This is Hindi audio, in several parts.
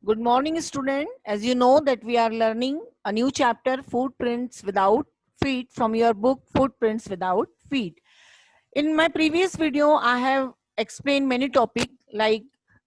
Good morning, student. As you know that we are learning a new chapter, Footprints Without Feet, from your book Footprints Without Feet. In my previous video, I have explained many topics like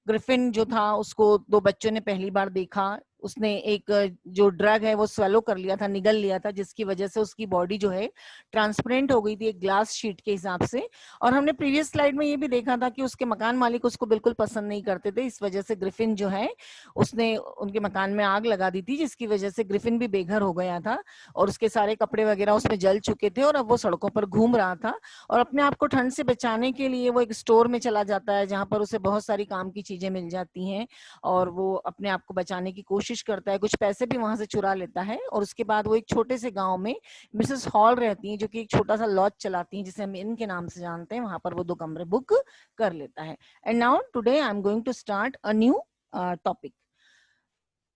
Griffin जो था उसको दो बच्चों ने पहली बार देखा, उसने एक जो ड्रग है वो स्वेलो कर लिया था, निगल लिया था, जिसकी वजह से उसकी बॉडी जो है ट्रांसपेरेंट हो गई थी एक ग्लास शीट के हिसाब से। और हमने प्रीवियस स्लाइड में ये भी देखा था कि उसके मकान मालिक उसको बिल्कुल पसंद नहीं करते थे, इस वजह से ग्रिफिन जो है उसने उनके मकान में आग लगा दी थी, जिसकी वजह से ग्रिफिन भी बेघर हो गया था और उसके सारे कपड़े वगैरह उसमें जल चुके थे और अब वो सड़कों पर घूम रहा था। और अपने आप को ठंड से बचाने के लिए वो एक स्टोर में चला जाता है जहां पर उसे बहुत सारी काम की चीजें मिल जाती हैं और वो अपने आप को बचाने की कोशिश करता है, कुछ पैसे भी वहां से चुरा लेता है। और उसके बाद वो एक छोटे से गांव में मिसेस हॉल रहती हैं जो कि एक छोटा सा लॉज चलाती हैं जिसे हम इन के नाम से जानते हैं, वहां पर वो 2 कमरे बुक कर लेता है। And now today I am going to start a new topic.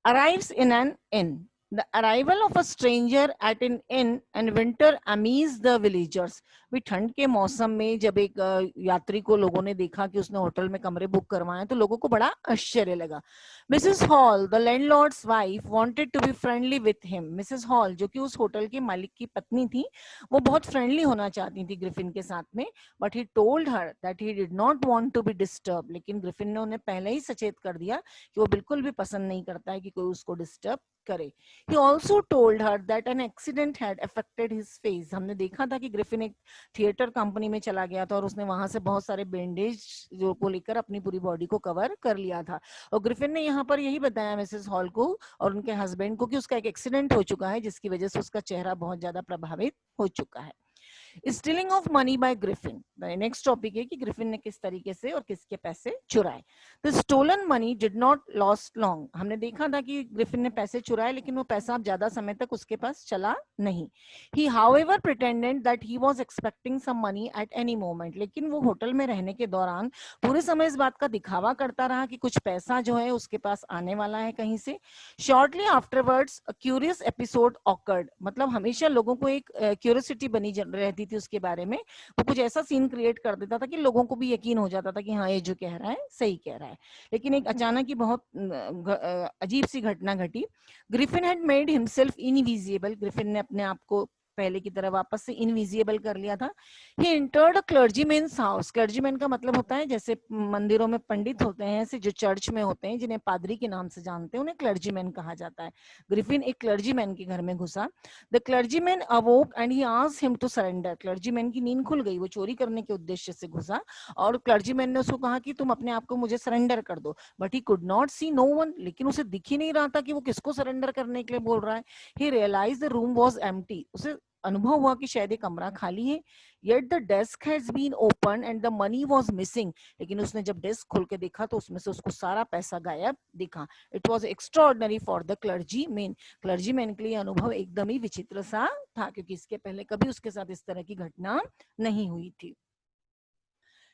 Arrives in an inn. The arrival of a stranger at an inn and winter amazed the villagers. भी ठंड के मौसम में जब एक यात्री को लोगों ने देखा कि उसने होटल में कमरे बुक करवाए तो लोगों को बड़ा आश्चर्य लगा। Mrs Hall, the landlord's wife, wanted to be friendly with him. Mrs Hall जो कि उस होटल के मालिक की पत्नी थी, वो बहुत फ्रेंडली होना चाहती थी ग्रिफिन के साथ में, but he told her that he did not want to be disturb. लेकिन ग्रिफिन ने उन्हें पहले ही सचेत कर दिया कि वो बिल्कुल भी पसंद नहीं करता है कि कोई उसको डिस्टर्ब करे. He also told her that an accident had affected his face. हमने देखा था कि ग्रिफिन एक थिएटर कंपनी में चला गया था और उसने वहां से बहुत सारे बैंडेज जो को लेकर अपनी पूरी बॉडी को कवर कर लिया था. और ग्रिफिन ने यहाँ पर यही बताया मिसेस हॉल को और उनके हस्बैंड को कि उसका एक एक्सीडेंट हो चुका है जिसकी वजह से उसका चेहरा बहुत ज्यादा प्रभावित हो चुका है. Stealing of money by Griffin. Next topic है कि ग्रिफिन ने किस तरीके से और किसके पैसे चुराए. The stolen money did not lost long. हमने देखा था कि ग्रिफिन ने पैसे चुराए लेकिन वो पैसा अब ज्यादा समय तक उसके पास चला नहीं. He however pretended that he was expecting some money at any moment. लेकिन वो होटल में रहने के दौरान पूरे समय इस बात का दिखावा करता रहा कि कुछ पैसा जो है उसके पास आने वाला है कहीं से. Shortly afterwards a curious episode awkward. मतलब हमेशा लोगों को एक क्यूरियोसिटी बनी रहती थी उसके बारे में. वो कुछ ऐसा सीन क्रिएट कर देता था कि लोगों को भी यकीन हो जाता था कि हाँ ये जो कह रहा है सही कह रहा है. लेकिन एक अचानक ही बहुत अजीब सी घटना घटी. Griffin had made himself invisible. Griffin ने अपने आप को पहले की तरह वापस से इनविजिबल कर लिया था. He entered a clergyman's house. Clergyman का मतलब होता है जैसे मंदिरों में पंडित होते हैं, ऐसे जो चर्च में होते हैं जिन्हें पादरी के नाम से जानते हैं उन्हें क्लर्जीमैन कहा जाता है. ग्रिफिन एक क्लर्जीमैन के घर में घुसा. The clergyman awoke and he asked him to surrender. Clergyman की नींद खुल गई, वो चोरी करने के उद्देश्य से घुसा और क्लर्जीमैन ने उसको कहा कि तुम अपने आप को मुझे सरेंडर कर दो. But he could not see no one. लेकिन उसे दिख ही नहीं रहा था कि वो किसको सरेंडर करने के लिए बोल रहा है. He realise the room was empty. उसे अनुभव हुआ कि शायद ये कमरा खाली है. Yet the desk has been open and the money was missing. लेकिन उसने जब डेस्क खोल के देखा तो उसमें से उसको सारा पैसा गायब दिखा. It was extraordinary for the clergyman. Clergyman के लिए अनुभव एकदम ही विचित्र सा था क्योंकि इसके पहले कभी उसके साथ इस तरह की घटना नहीं हुई थी.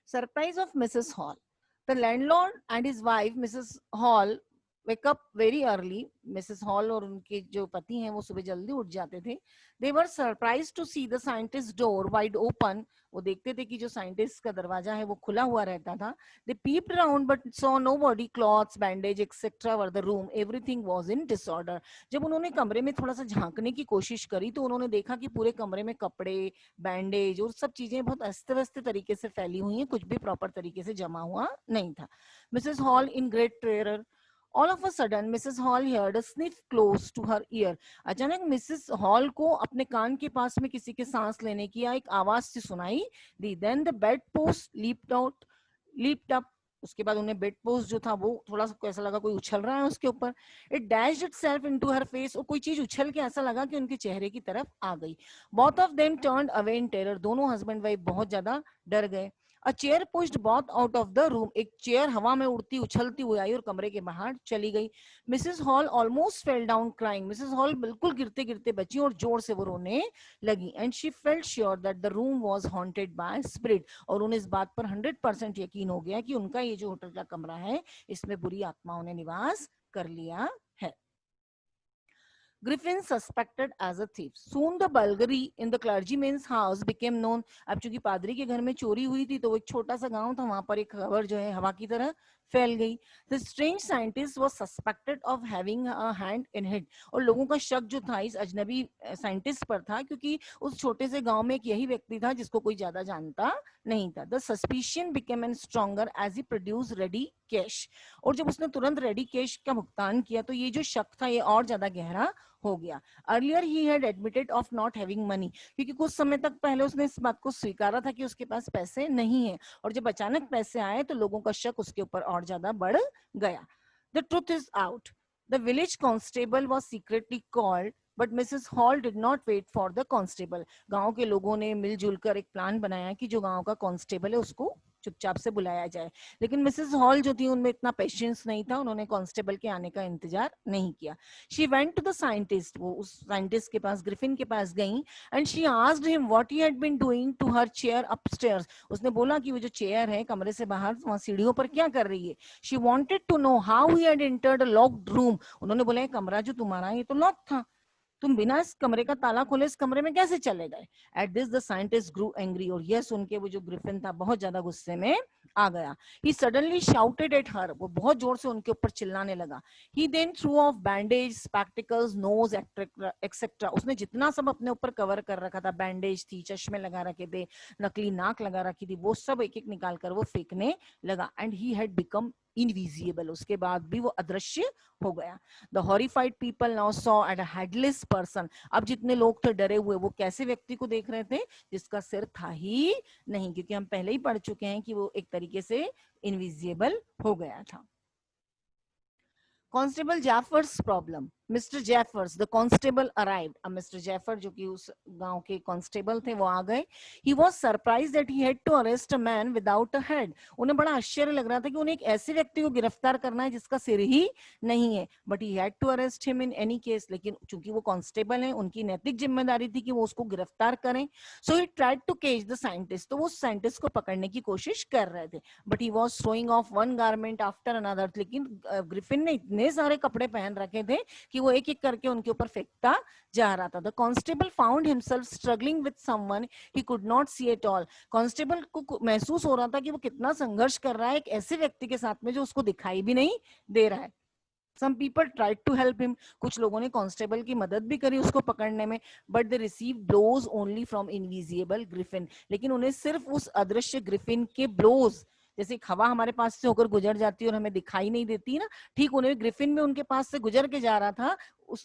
Surprise of Mrs Hall. The landlord and his wife Mrs hall wake up very early. Mrs hall और उनके जो पति हैं वो सुबह जल्दी उठ जाते थे. They were surprised to see the scientist's door wide open. वो देखते थे कि जो साइंटिस्ट का दरवाजा है वो खुला हुआ रहता था. They peeped around but saw nobody. Cloths, bandage, etc. were the room. Everything was in disorder. जब उन्होंने कमरे में थोड़ा सा झांकने की कोशिश करी तो उन्होंने देखा कि पूरे कमरे में कपड़े, बैंडेज और सब चीजें बहुत अस्त व्यस्त तरीके से फैली हुई हैं, कुछ भी प्रॉपर तरीके से जमा हुआ नहीं था. Mrs hall in great terror. All of a sudden, Mrs. Hall heard a sniff close to her ear. अचानक मिसेस हॉल को अपने कान के पास में किसी के सांस लेने की एक आवाज सी सुनाई दी. Then the bedpost leaped up. उसके बाद उन्हें बेड पोस्ट जो था वो थोड़ा सा ऐसा लगा कोई उछल रहा है उसके ऊपर. It dashed itself into her face. और कोई चीज उछल के ऐसा लगा कि उनके चेहरे की तरफ आ गई. Both of them turned away in terror. दोनों हस्बैंड वाइफ बहुत ज्यादा डर गए. A chair pushed both out of the room. एक चेयर हवा में उड़ती उछलती हुई आई और कमरे के बाहर चली गई. Mrs hall almost fell down crying. Mrs hall बिल्कुल गिरते गिरते बची और जोर से वो रोने लगी. And she felt sure that the room was haunted by spirit. और उन्हें इस बात पर 100% यकीन हो गया कि उनका ये जो होटल का कमरा है इसमें बुरी आत्माओं ने निवास कर लिया है. Griffin suspected as a thief. Soon the burglary in the clergyman's house became known. अब चूंकि पादरी के घर में चोरी हुई थी तो वो एक छोटा सा गांव था, वहां पर एक खबर जो है हवा की तरह फैल गई। The strange scientist was suspected of having a hand in it, और लोगों का शक जो था इस अजनबी साइंटिस्ट पर था, क्योंकि उस छोटे से गांव में एक यही व्यक्ति था जिसको कोई ज्यादा जानता नहीं था। The suspicion became an stronger as he produce ready cash, और जब उसने तुरंत रेडी कैश का भुगतान किया तो ये जो शक था ये और ज्यादा गहरा हो गया। Earlier he had admitted of not having money, क्योंकि कुछ समय तक पहले उसने इस बात को स्वीकारा था कि उसके पास पैसे नहीं है, और जब अचानक पैसे आए तो लोगों का शक उसके ऊपर और ज्यादा बढ़ गया। The truth is out, the village constable was secretly called, but Mrs Hall did not wait for the constable. गांव के लोगों ने मिलजुल कर एक प्लान बनाया कि जो गांव का कांस्टेबल है उसको चुपचाप से बुलाया जाए, लेकिन मिसेस हॉल जो थी उनमें इतना पेशेंस नहीं था, उन्होंने कांस्टेबल के आने का इंतजार नहीं किया। She went to the scientist, वो उस साइंटिस्ट के पास, ग्रिफिन के पास गई, and she asked him what he had been doing to her chair upstairs. उसने बोला कि वो जो चेयर है कमरे से बाहर वहां सीढ़ियों पर क्या कर रही है। She wanted to know how he had entered a locked room. उन्होंने बोला ये कमरा जो तुम्हारा है ये तो लॉक था, तुम बिना इस कमरे का ताला खोले इस कमरे में कैसे चले गए। At this the scientist grew angry, और यह सुन के वो जो ग्रिफिन था बहुत ज्यादा गुस्से में आ गया। He suddenly shouted at her, वो बहुत जोर से उनके ऊपर चिल्लाने लगा। He then threw off bandage, spectacles, nose etcetera, उसने जितना सब अपने ऊपर कवर कर रखा था, बैंडेज थी, चश्मे लगा रखे थे, नकली नाक लगा रखी थी, वो सब एक एक निकाल कर वो फेंकने लगा। And he had become invisible, उसके बाद भी वो अदृश्य हो गया। The horrified people now saw at a headless person, अब जितने लोग थे डरे हुए वो कैसे व्यक्ति को देख रहे थे जिसका सिर था ही नहीं, क्योंकि हम पहले ही पढ़ चुके हैं कि वो एक तरीके से इनविजिबल हो गया था। Constable Jaffers problem, mister Jaffers the constable arrived. अब मिस्टर जैफर जो कि उस गांव के कांस्टेबल थे वो आ गए। He was surprised that he had to arrest a man without a head, उन्हें बड़ा आश्चर्य लग रहा था कि उन्हें एक ऐसे व्यक्ति को गिरफ्तार करना है जिसका सिर ही नहीं है, but he had to arrest him in any case, लेकिन चूंकि वो कांस्टेबल हैं उनकी नैतिक जिम्मेदारी थी कि वो उसको गिरफ्तार करें। So he tried to catch the scientist, तो वो साइंटिस्ट को पकड़ने की कोशिश कर रहे थे, but he was throwing of one garment after another, लेकिन ग्रिफिन ने इतने सारे कपड़े पहन रखे थे कि वो एक एक करके उनके ऊपर फेंकता जा रहा था। The constable found himself struggling with someone he could not see at all, constable को महसूस हो रहा था कि वो कितना संघर्ष कर रहा है एक ऐसे व्यक्ति के साथ में जो उसको दिखाई भी नहीं दे रहा है। Some people tried to help him, कुछ लोगों ने कांस्टेबल की मदद भी करी उसको पकड़ने में, but they received blows only from invisible griffin, लेकिन उन्हें सिर्फ उस अदृश्य ग्रिफिन के ब्लोज, जैसे एक हवा हमारे पास से होकर गुजर जाती है और हमें दिखाई नहीं देती ना, ठीक उन्हें ग्रिफिन में उनके पास से गुजर के जा रहा था,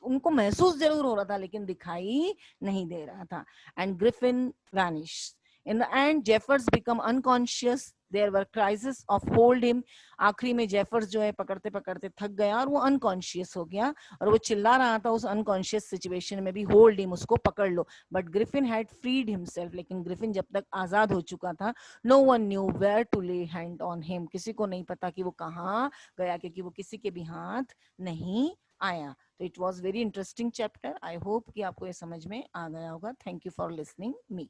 उनको महसूस जरूर हो रहा था लेकिन दिखाई नहीं दे रहा था। And Griffin vanished in the end. Jeffers become unconscious, there were crisis of hold him, आखिरी में जेफर्स जो है पकड़ते पकड़ते थक गया और वो अनकॉन्शियस हो गया, और वो चिल्ला रहा था उस अनकॉन्शियस सिचुएशन में भी, होल्ड हिम, उसको पकड़ लो। But Griffin had freed himself, लेकिन ग्रिफिन जब तक आजाद हो चुका था, no one knew where to lay hand on him, किसी को नहीं पता कि वो कहाँ गया, क्योंकि वो किसी के भी हाथ नहीं आया। तो it was very interesting chapter. I hope कि आपको ये समझ में आ गया होगा। Thank you for listening me.